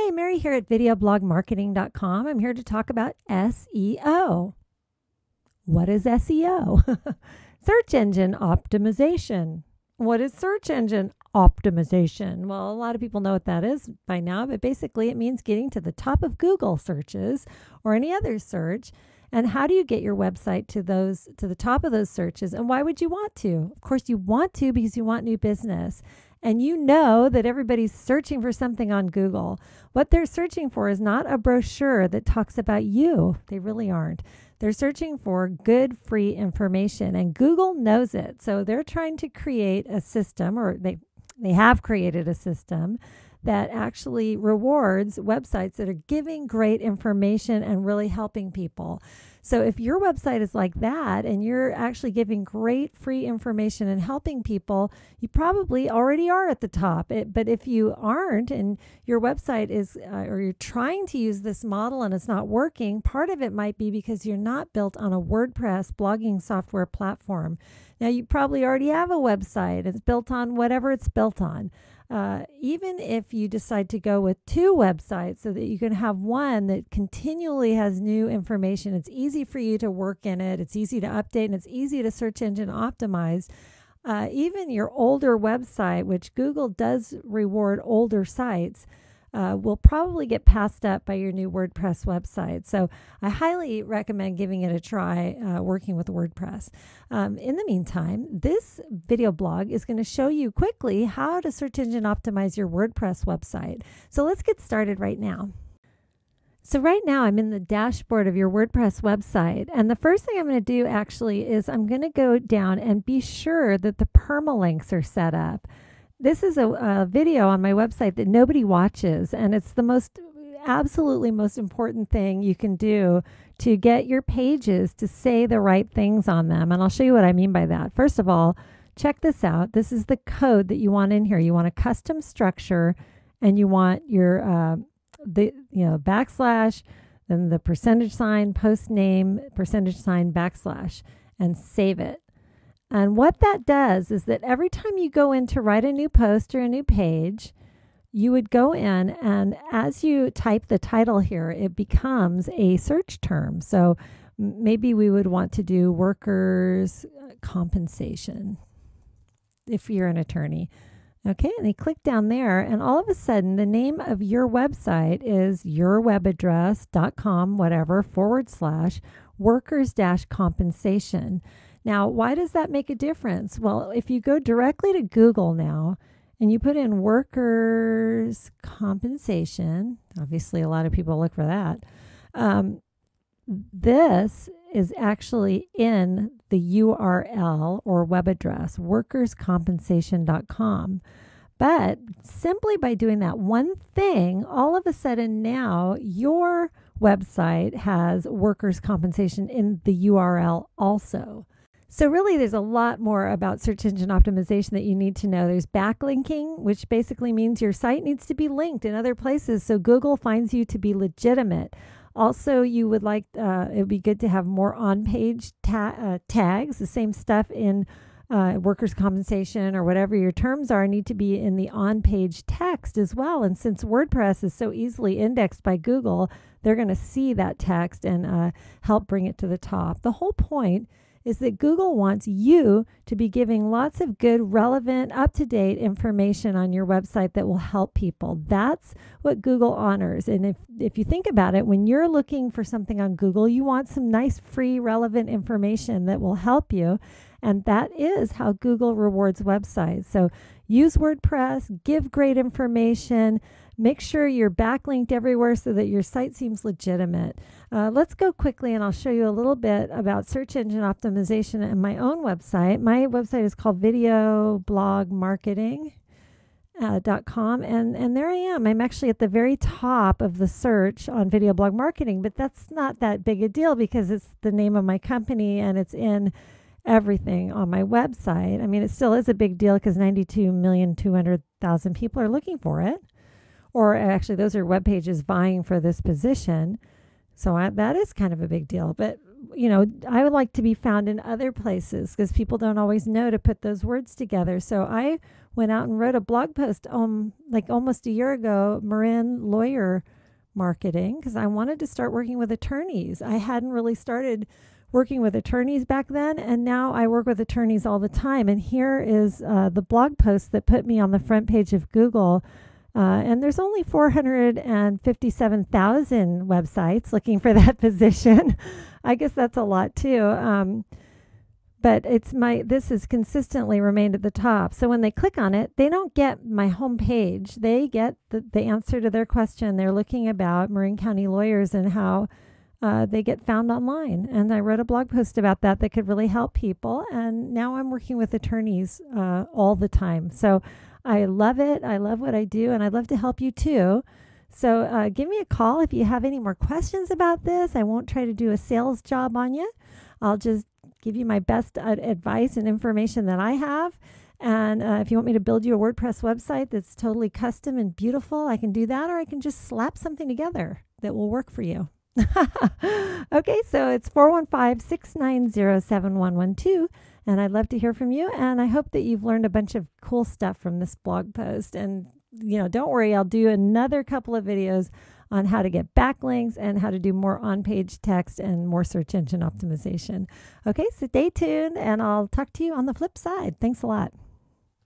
Hey, Mary here at videoblogmarketing.com. I'm here to talk about SEO. What is SEO? Search engine optimization. What is search engine optimization? Well, a lot of people know what that is by now, but basically it means getting to the top of Google searches or any other search. And how do you get your website to the top of those searches? And why would you want to? Of course, you want to because you want new business. And you know that everybody's searching for something on Google. What they're searching for is not a brochure that talks about you. They really aren't. They're searching for good, free information, and Google knows it. So they're trying to create a system, or they have created a system that actually rewards websites that are giving great information and really helping people. So if your website is like that and you're actually giving great free information and helping people, you probably already are at the top. But if you aren't and your website is, or you're trying to use this model and it's not working, part of it might be because you're not built on a WordPress blogging software platform. Now, you probably already have a website. It's built on whatever it's built on. Even if you decide to go with two websites so that you can have one that continually has new information, it's easy for you to work in it, it's easy to update, and it's easy to search engine optimize. Even your older website, which Google does reward older sites, will probably get passed up by your new WordPress website. So I highly recommend giving it a try working with WordPress. In the meantime, this video blog is going to show you quickly how to search engine optimize your WordPress website. So let's get started right now. So right now I'm in the dashboard of your WordPress website, and the first thing I'm going to do actually is I'm going to go down and be sure that the permalinks are set up. This is a video on my website that nobody watches, and it's the absolutely most important thing you can do to get your pages to say the right things on them. And I'll show you what I mean by that. First of all, check this out. This is the code that you want in here. You want a custom structure, and you want your backslash, then the percentage sign, post name, percentage sign, backslash, and save it. And what that does is that every time you go in to write a new post or a new page, you would go in, and as you type the title here, it becomes a search term. So maybe we would want to do workers' compensation if you're an attorney. Okay, and you click down there, and all of a sudden the name of your website is yourwebaddress.com, whatever, / workers-compensation. Now, why does that make a difference? Well, if you go directly to Google now and you put in workers' compensation, obviously a lot of people look for that. This is actually in the URL or web address, workerscompensation.com. But simply by doing that one thing, all of a sudden now your website has workers' compensation in the URL also. So really, there's a lot more about search engine optimization that you need to know. There's backlinking, which basically means your site needs to be linked in other places so Google finds you to be legitimate. Also, you would like, it would be good to have more on-page tags. The same stuff in workers' compensation or whatever your terms are need to be in the on-page text as well. And since WordPress is so easily indexed by Google, they're going to see that text and help bring it to the top. The whole point is that Google wants you to be giving lots of good, relevant, up-to-date information on your website that will help people. That's what Google honors. And if you think about it, when you're looking for something on Google, you want some nice, free, relevant information that will help you. And that is how Google rewards websites. So use WordPress, give great information, make sure you're backlinked everywhere so that your site seems legitimate. Let's go quickly and I'll show you a little bit about search engine optimization and my own website. My website is called videoblogmarketing.com, and there I am. I'm actually at the very top of the search on video blog marketing, but that's not that big a deal because it's the name of my company and it's in everything on my website. I mean, it still is a big deal because 92,200,000 people are looking for it. Or actually, those are web pages vying for this position. So that is kind of a big deal. But I would like to be found in other places because people don't always know to put those words together. So I went out and wrote a blog post like almost a year ago, Marin Lawyer Marketing, because I wanted to start working with attorneys. I hadn't really started working with attorneys back then, and now I work with attorneys all the time. And here is the blog post that put me on the front page of Google. And there's only 457,000 websites looking for that position. I guess that's a lot too. But this has consistently remained at the top. So when they click on it, they don't get my home page. They get the answer to their question. They're looking about Marin County lawyers and how they get found online. And I wrote a blog post about that could really help people. And now I'm working with attorneys all the time. So I love it. I love what I do, and I'd love to help you too. So give me a call if you have any more questions about this. I won't try to do a sales job on you. I'll just give you my best advice and information that I have. And if you want me to build you a WordPress website that's totally custom and beautiful, I can do that, or I can just slap something together that will work for you. Okay, so it's 415-690-7112. And I'd love to hear from you. And I hope that you've learned a bunch of cool stuff from this blog post. And, don't worry, I'll do another couple of videos on how to get backlinks and how to do more on-page text and more search engine optimization. Okay, so stay tuned, and I'll talk to you on the flip side. Thanks a lot.